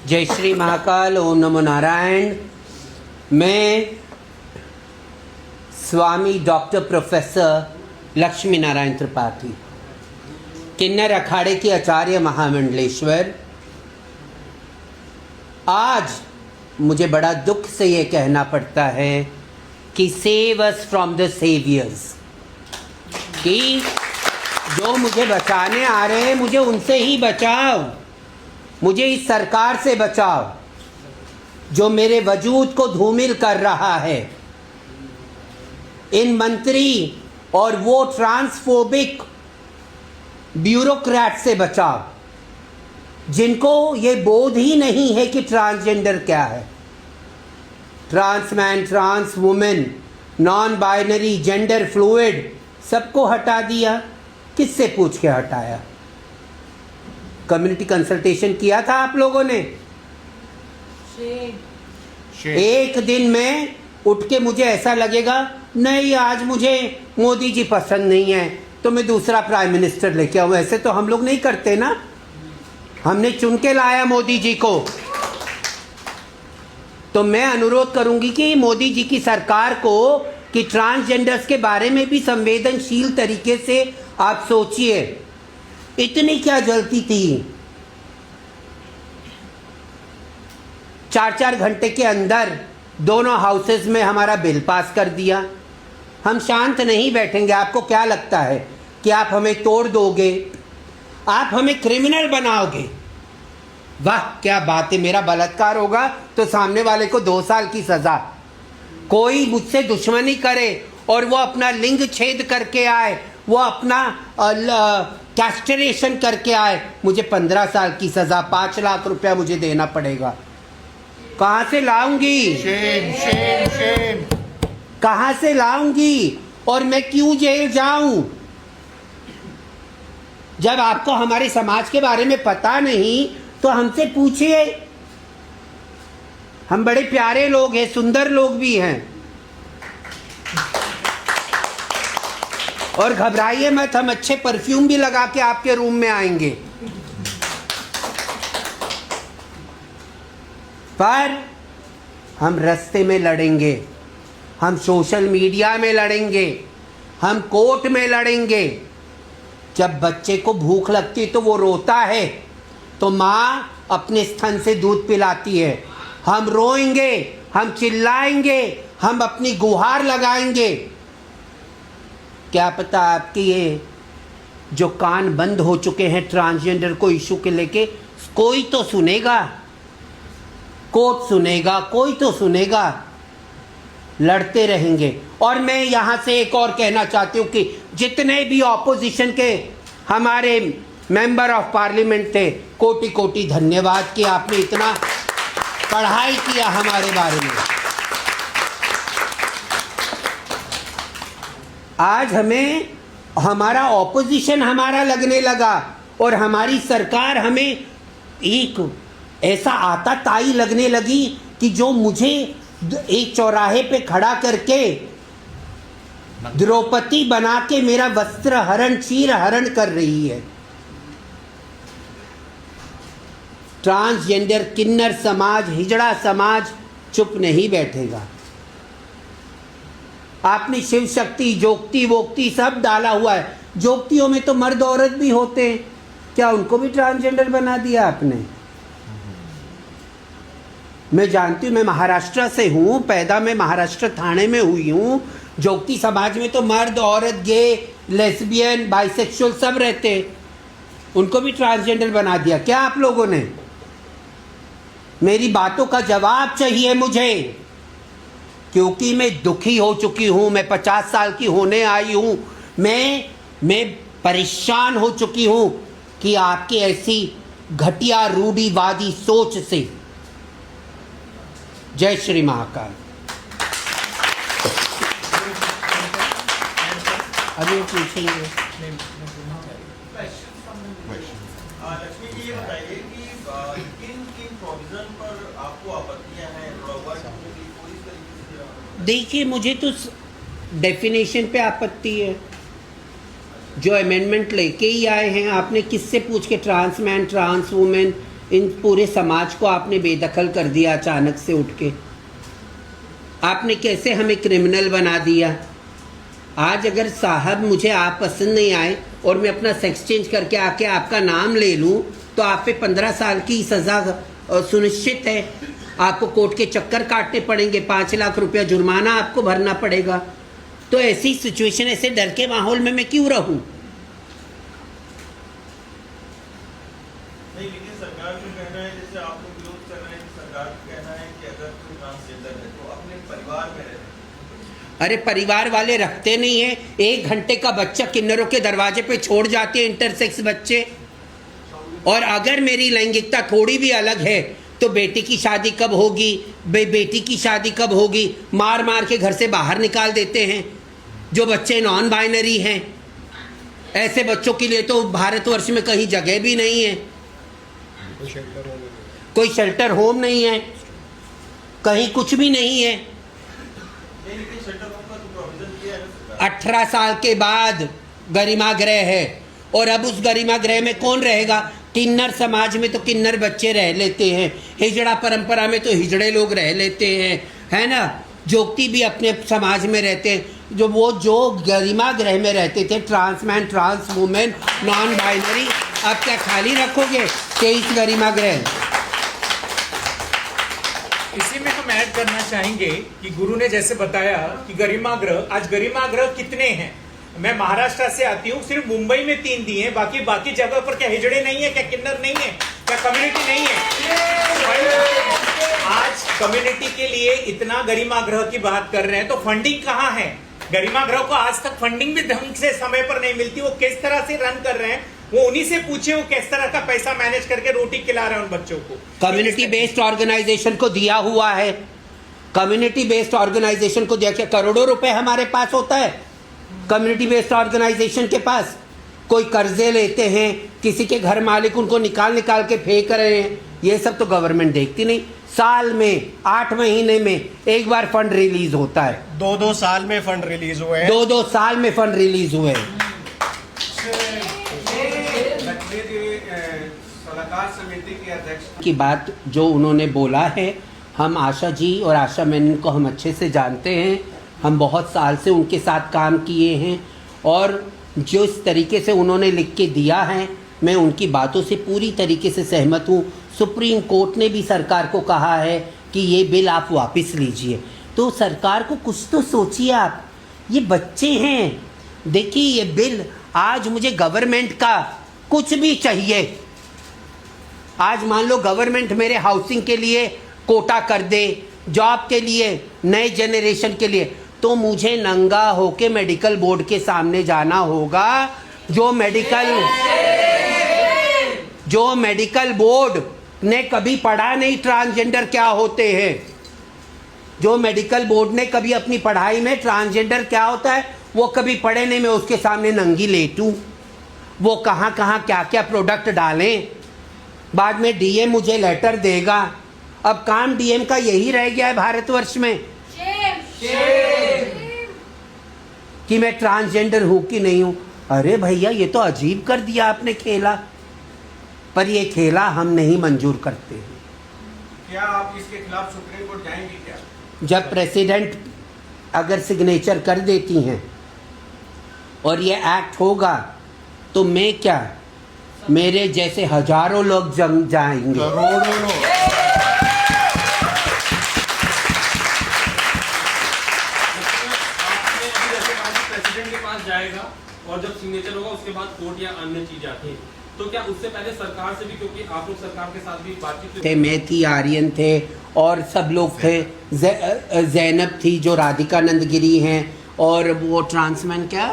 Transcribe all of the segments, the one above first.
जय श्री महाकाल, ओम नमो नारायण। मैं स्वामी doctor professor Lakshmi Narayan Tripathi, किन्नर अखाड़े के आचार्य महामंडलेश्वर, आज मुझे बड़ा दुख से ये कहना पड़ता है कि save us from the saviours, कि जो मुझे बचाने आ रहे हैं मुझे उनसे ही बचाओ, मुझे इस सरकार से बचाओ जो मेरे वजूद को धूमिल कर रहा है। इन मंत्री और वो ट्रांसफोबिक ब्यूरोक्रेट से बचाओ जिनको ये बोध ही नहीं है कि ट्रांसजेंडर क्या है। Trans man, trans women, non binary, gender fluid सबको हटा दिया। किससे पूछ के हटाया? कम्युनिटी कंसल्टेशन किया था आप लोगों ने? एक दिन में उठ के मुझे ऐसा लगेगा नहीं आज मुझे मोदी जी पसंद नहीं है तो मैं दूसरा प्राइम मिनिस्टर लेके आऊं। ऐसे तो हम लोग नहीं करते ना, हमने चुन के लाया मोदी जी को। तो मैं अनुरोध करूंगी कि मोदी जी की सरकार को कि ट्रांसजेंडर्स के बारे में भी संवेदनशील तरीके से आप सोचिए। इतनी क्या जल्दी थी? 4-4 घंटे के अंदर दोनों हाउसेस में हमारा बिल पास कर दिया। हम शांत नहीं बैठेंगे। आपको क्या लगता है कि आप हमें तोड़ दोगे, आप हमें क्रिमिनल बनाओगे? वाह क्या बात है। मेरा बलात्कार होगा तो सामने वाले को 2 साल की सजा। कोई मुझसे दुश्मनी करे और वो अपना लिंग छेद करके आए, वो अपना कैस्ट्रेशन करके आए, मुझे 15 साल की सजा, 5 लाख रुपया मुझे देना पड़ेगा। कहाँ से लाऊंगी? Shem Shem Shem. कहाँ से लाऊंगी? और मैं क्यों जेल जाऊं? जब आपको हमारे समाज के बारे में पता नहीं तो हमसे पूछिए। हम बड़े प्यारे लोग हैं, सुंदर लोग भी हैं, और घबराइए मत, हम अच्छे परफ्यूम भी लगा के आपके रूम में आएंगे। पर हम रास्ते में लड़ेंगे, हम सोशल मीडिया में लड़ेंगे, हम कोर्ट में लड़ेंगे। जब बच्चे को भूख लगती है तो वो रोता है तो माँ अपने स्तन से दूध पिलाती है। हम रोएंगे, हम चिल्लाएंगे, हम अपनी गुहार लगाएंगे। क्या पता आपके ये जो कान बंद हो चुके हैं ट्रांसजेंडर को इशू के लेके, कोई तो सुनेगा, कोर्ट सुनेगा, कोई तो सुनेगा। लड़ते रहेंगे। और मैं यहाँ से एक और कहना चाहती हूँ कि जितने भी ऑपोजिशन के हमारे मेंबर ऑफ पार्लियामेंट थे, कोटि कोटि धन्यवाद कि आपने इतना पढ़ाई किया हमारे बारे में। आज हमें हमारा ऑपोजिशन हमारा लगने लगा और हमारी सरकार हमें एक ऐसा आता ताई लगने लगी कि जो मुझे एक चौराहे पे खड़ा करके द्रौपदी बना के मेरा वस्त्र हरण, चीर हरण कर रही है। ट्रांसजेंडर, किन्नर समाज, हिजड़ा समाज चुप नहीं बैठेगा। आपने शिव शक्ति, जोगती वोक्ती सब डाला हुआ है। जोगतियों में तो मर्द औरत भी होते हैं, क्या उनको भी ट्रांसजेंडर बना दिया आपने? मैं जानती हूँ, मैं महाराष्ट्र से हूँ, पैदा मैं महाराष्ट्र थाने में हुई हूँ। जोगती समाज में तो मर्द औरत, गे, लेस्बियन, बाइसेक्सुअल सब रहते हैं। उनको भी ट्रांसजेंडर बना दिया क्या आप लोगों ने? मेरी बातों का जवाब चाहिए मुझे, क्योंकि मैं दुखी हो चुकी हूँ। मैं 50 साल की होने आई हूँ। मैं परेशान हो चुकी हूँ कि आपकी ऐसी घटिया रूढ़िवादी सोच से। जय श्री महाकाल। अभी पूछेंगे। लक्ष्मी जी ये बताइए कि किन किन प्रोविजन पर आपको आपत्तियां हैं? देखिए, मुझे तो डेफिनेशन पे आपत्ति है। जो अमेंडमेंट लेके ही आए हैं, आपने किससे पूछ के ट्रांस मैन, ट्रांस वुमेन, इन पूरे समाज को आपने बेदखल कर दिया अचानक से उठ के। आपने कैसे हमें क्रिमिनल बना दिया। आज अगर साहब मुझे आप पसंद नहीं आए और मैं अपना सेक्स चेंज करके आके आपका नाम ले लूं तो आप पे 15 साल की सज़ा सुनिश्चित है। आपको कोर्ट के चक्कर काटने पड़ेंगे, 5 लाख रुपया जुर्माना आपको भरना पड़ेगा। तो ऐसी सिचुएशन, ऐसे डर के माहौल में मैं क्यों रहूं? नहीं, लेकिन सरकार का कहना है, जैसे आप लोग विरोध कर रहे हैं, सरकार का कहना है कि अगर कोई ट्रांसजेंडर है तो अपने परिवार में रहे। अरे परिवार वाले रखते नहीं है। 1 घंटे का बच्चा किन्नरों के दरवाजे पे छोड़ जाते हैं इंटरसेक्स बच्चे। और अगर मेरी लैंगिकता थोड़ी भी अलग है तो बेटी की शादी कब होगी, बेटी की शादी कब होगी, मार मार के घर से बाहर निकाल देते हैं। जो बच्चे नॉन बाइनरी हैं, ऐसे बच्चों के लिए तो भारतवर्ष में कहीं जगह भी नहीं है, कोई शेल्टर होम नहीं है, कहीं कुछ भी नहीं है। लेकिन शेल्टर होम का तो प्रोविजन किया है ना सरकार। 18 साल के बाद गरिमा गृह है और अब उस गरिमा गृह में कौन रहेगा? किन्नर समाज में तो किन्नर बच्चे रह लेते हैं, हिजड़ा परंपरा में तो हिजड़े लोग रह लेते हैं, है ना। जोगती भी अपने समाज में रहते हैं। जो गरिमा गृह में रहते थे, trans man, trans women, non binary, अब क्या खाली रखोगे 23 गरिमा गृह? इसी में हम ऐड करना चाहेंगे कि गुरु ने जैसे बताया कि गरिमा गृह, आज गरिमा गृह कितने हैं? मैं महाराष्ट्र से आती हूँ, सिर्फ मुंबई में 3 दिए हैं, बाकी जगह पर क्या हिजड़े नहीं है, क्या किन्नर नहीं है, क्या कम्युनिटी नहीं है? आज कम्युनिटी के लिए इतना गरिमा गृह की बात कर रहे हैं तो फंडिंग कहाँ है? गरिमा गृह को आज तक फंडिंग भी ढंग से समय पर नहीं मिलती। वो किस तरह से रन कर रहे हैं, वो उन्हीं से पूछे वो किस तरह का पैसा मैनेज करके रोटी खिला रहे हैं उन बच्चों को। कम्युनिटी बेस्ड ऑर्गेनाइजेशन को दिया हुआ है, कम्युनिटी बेस्ड ऑर्गेनाइजेशन को दिया। करोड़ों रुपए हमारे पास होता है कम्युनिटी बेस्ड ऑर्गेनाइजेशन के पास। कोई कर्जे लेते हैं, किसी के घर मालिक उनको निकाल के फेंक रहे हैं, ये सब तो गवर्नमेंट देखती नहीं। साल में 8 महीने में एक बार फंड रिलीज होता है। 2 साल में फंड रिलीज हुए हैं। 2 साल में फंड रिलीज हुए हैं। सलाहकार समिति के अध्यक्ष की बात जो उन्होंने बोला है, हम आशा जी और आशा मैनन को हम अच्छे से जानते हैं। हम बहुत साल से उनके साथ काम किए हैं और जो इस तरीके से उन्होंने लिख के दिया है, मैं उनकी बातों से पूरी तरीके से सहमत हूँ। सुप्रीम कोर्ट ने भी सरकार को कहा है कि ये बिल आप वापस लीजिए। तो सरकार को कुछ तो सोचिए आप, ये बच्चे हैं। देखिए ये बिल, आज मुझे गवर्नमेंट का कुछ भी चाहिए, आज मान लो गवर्नमेंट मेरे हाउसिंग के लिए कोटा कर दे, जॉब के लिए, नए जनरेशन के लिए, तो मुझे नंगा होके मेडिकल बोर्ड के सामने जाना होगा। जो मेडिकल बोर्ड ने कभी पढ़ा नहीं ट्रांसजेंडर क्या होते हैं, जो मेडिकल बोर्ड ने कभी अपनी पढ़ाई में ट्रांसजेंडर क्या होता है वो कभी पढ़े नहीं, मैं उसके सामने नंगी लेटूं, वो कहाँ कहाँ क्या क्या प्रोडक्ट डालें, बाद में डीएम मुझे लेटर देगा। अब काम डीएम का यही रह गया है भारतवर्ष में कि मैं ट्रांसजेंडर हूं कि नहीं हूं। अरे भैया ये तो अजीब कर दिया आपने खेला, पर ये खेला हम नहीं मंजूर करते हैं। क्या आप इसके खिलाफ सुप्रीम कोर्ट जाएंगे क्या? जब प्रेसिडेंट अगर सिग्नेचर कर देती हैं और ये एक्ट होगा तो मैं क्या, मेरे जैसे हजारों लोग जंग जाएंगे। करोड़ों लोग। प्रेसिडेंट के पास जाएगा और जब सिग्नेचर होगा उसके बाद कोर्ट या अन्य चीज आती है, तो क्या उससे पहले सरकार से भी, क्योंकि आप लोग सरकार के साथ भी बातचीत थे, मैं थी, आर्यन थे और सब लोग थे, जैनब थी जो राधिकानंद गिरी हैं, और वो ट्रांसमैन क्या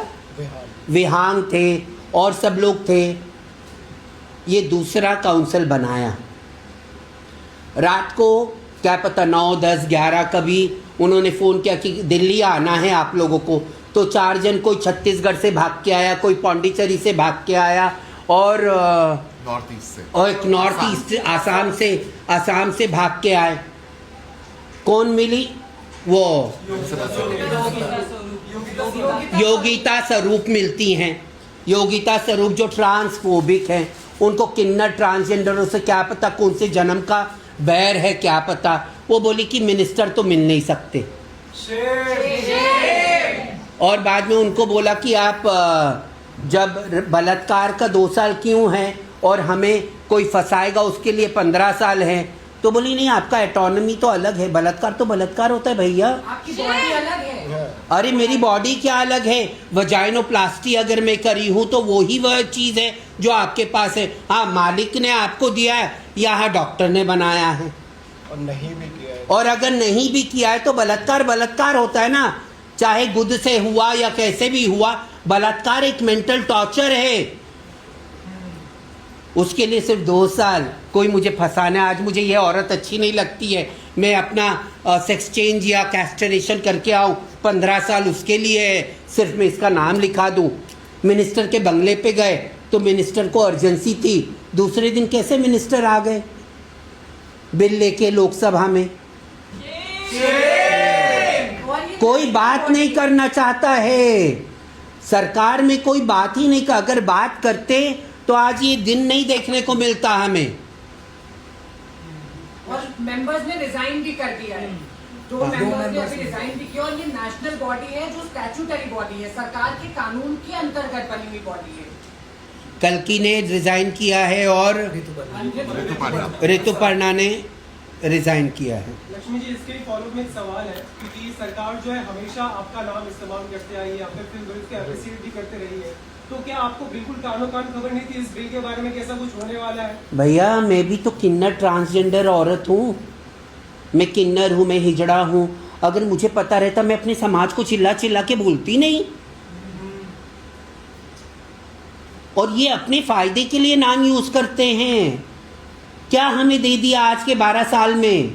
विहांग थे, और सब लोग थे। ये दूसरा काउंसिल बनाया। रात को क्या पता 9, 10, 11 कभी उन्होंने फ़ोन किया कि दिल्ली आना है आप लोगों को, तो 4 जन, कोई छत्तीसगढ़ से भाग के आया, कोई पौंडीचेरी से भाग के आया, और नॉर्थ ईस्ट से, और एक नॉर्थ ईस्ट आसाम से भाग के आए। कौन मिली? वो योगिता स्वरूप मिलती हैं। योगिता स्वरूप जो ट्रांसफोबिक हैं, उनको किन्नर ट्रांसजेंडरों से क्या पता कौन से जन्म का बैर है, क्या पता। वो बोली कि मिनिस्टर तो मिल नहीं सकते। और बाद में उनको बोला कि आप जब बलात्कार का 2 साल क्यों है और हमें कोई फंसाएगा उसके लिए 15 साल है। तो बोली नहीं, आपका एटोनमी तो अलग है, बलात्कार तो बलात्कार होता है भैया। आपकी बॉडी अलग है। अरे मेरी बॉडी क्या अलग है? वजाइनोप्लास्टी अगर मैं करी हूँ तो वो ही वह चीज़ है जो आपके पास है। हाँ, मालिक ने आपको दिया है या हाँ डॉक्टर ने बनाया है। और नहीं भी किया है। और अगर नहीं भी किया है तो बलात्कार बलात्कार होता है ना, चाहे गुद से हुआ या कैसे भी हुआ। बलात्कार एक मेंटल टॉर्चर है। उसके लिए सिर्फ 2 साल कोई मुझे फंसाना है। आज मुझे यह औरत अच्छी नहीं लगती है, मैं अपना सेक्स चेंज या कैस्ट्रेशन करके आऊँ, 15 साल उसके लिए है, सिर्फ मैं इसका नाम लिखा दूँ। मिनिस्टर के बंगले पे गए तो मिनिस्टर को अर्जेंसी थी, दूसरे दिन कैसे मिनिस्टर आ गए बिल लेके लोकसभा में। कोई बात नहीं करना चाहता है, सरकार में कोई बात ही नहीं कर। अगर बात करते तो आज ये दिन नहीं देखने को मिलता हमें। और मेंबर्स ने रिजाइन भी कर दिया है, 2 मेंबर्स ने अभी रिजाइन भी किया। और ये नेशनल बॉडी है जो स्टैट्यूटरी बॉडी है, सरकार के कानून के अंतर्गत बनी हुई बॉडी है। कल्की ने रिजाइन किया है और ऋतुपर्णा ने रिजाइन किया है। लक्ष्मी जी, इसके फॉलो में एक सवाल है, क्योंकि सरकार जो है हमेशा आपका नाम इस्तेमाल करते आई है, या फिर फिल्म के अप्रिशिएट भी करते रही है, तो क्या आपको बिल्कुल कानो कान खबर नहीं थी इस बिल के बारे में कि ऐसा कुछ होने वाला है? भैया मैं भी तो किन्नर ट्रांसजेंडर औरत हूँ, मैं किन्नर हूँ, मैं हिजड़ा हूँ। अगर मुझे पता रहता मैं अपने समाज को चिल्ला चिल्ला के बोलती नहीं। और ये अपने फायदे के लिए नाम यूज करते हैं। क्या हमें दे दिया आज के 12 साल में?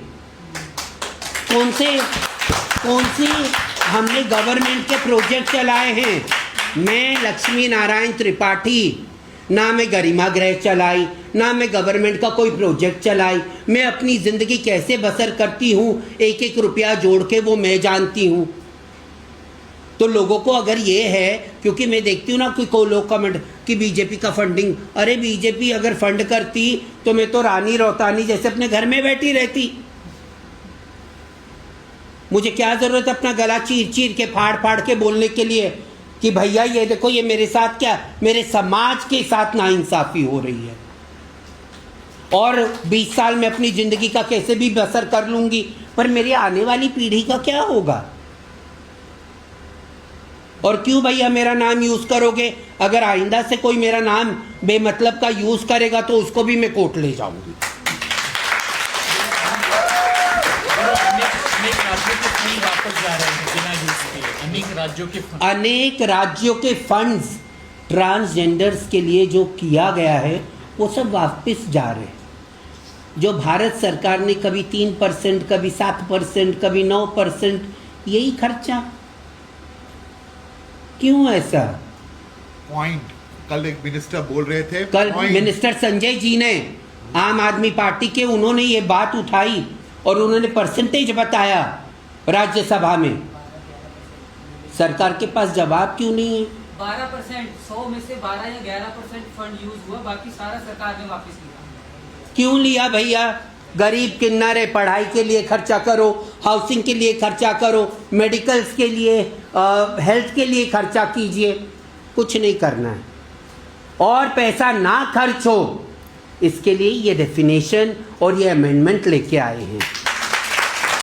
कौन से हमने गवर्नमेंट के प्रोजेक्ट चलाए हैं? मैं लक्ष्मी नारायण त्रिपाठी, ना मैं गरिमा गृह चलाई, ना मैं गवर्नमेंट का कोई प्रोजेक्ट चलाई। मैं अपनी ज़िंदगी कैसे बसर करती हूँ, 1-1 रुपया जोड़ के, वो मैं जानती हूँ। तो लोगों को अगर ये है, क्योंकि मैं देखती हूँ ना कोई लोग कमेंट कि बीजेपी का फंडिंग, अरे बीजेपी अगर फंड करती तो मैं तो रानी रोतानी जैसे अपने घर में बैठी रहती। मुझे क्या ज़रूरत है अपना गला चीर चीर के फाड़ फाड़ के बोलने के लिए कि भैया ये देखो, ये मेरे साथ क्या, मेरे समाज के साथ नाइंसाफ़ी हो रही है। और 20 साल में अपनी ज़िंदगी का कैसे भी बसर कर लूँगी, पर मेरी आने वाली पीढ़ी का क्या होगा? और क्यों भैया मेरा नाम यूज़ करोगे? अगर आइंदा से कोई मेरा नाम बेमतलब का यूज़ करेगा तो उसको भी मैं कोर्ट ले जाऊँगी। अनेक राज्यों के फंड्स ट्रांसजेंडर्स के लिए जो किया गया है वो सब वापस जा रहे हैं। जो भारत सरकार ने कभी 3%, कभी 7%, कभी 9%, यही खर्चा। क्यों ऐसा? पॉइंट कल एक मिनिस्टर बोल रहे थे, कल मिनिस्टर संजय जी ने, आम आदमी पार्टी के, उन्होंने ये बात उठाई और उन्होंने परसेंटेज बताया राज्यसभा में। सरकार के पास जवाब क्यों नहीं है? 12%, 100 में से 12 या 11% फंड यूज हुआ, बाकी सारा सरकार ने वापस लिया। क्यों लिया भैया? गरीब किन्नरे, पढ़ाई के लिए खर्चा करो, हाउसिंग के लिए खर्चा करो, मेडिकल्स के लिए, हेल्थ के लिए खर्चा कीजिए। कुछ नहीं करना है। और पैसा ना खर्च हो, इसके लिए ये डेफिनेशन और ये अमेंडमेंट लेके आए हैं।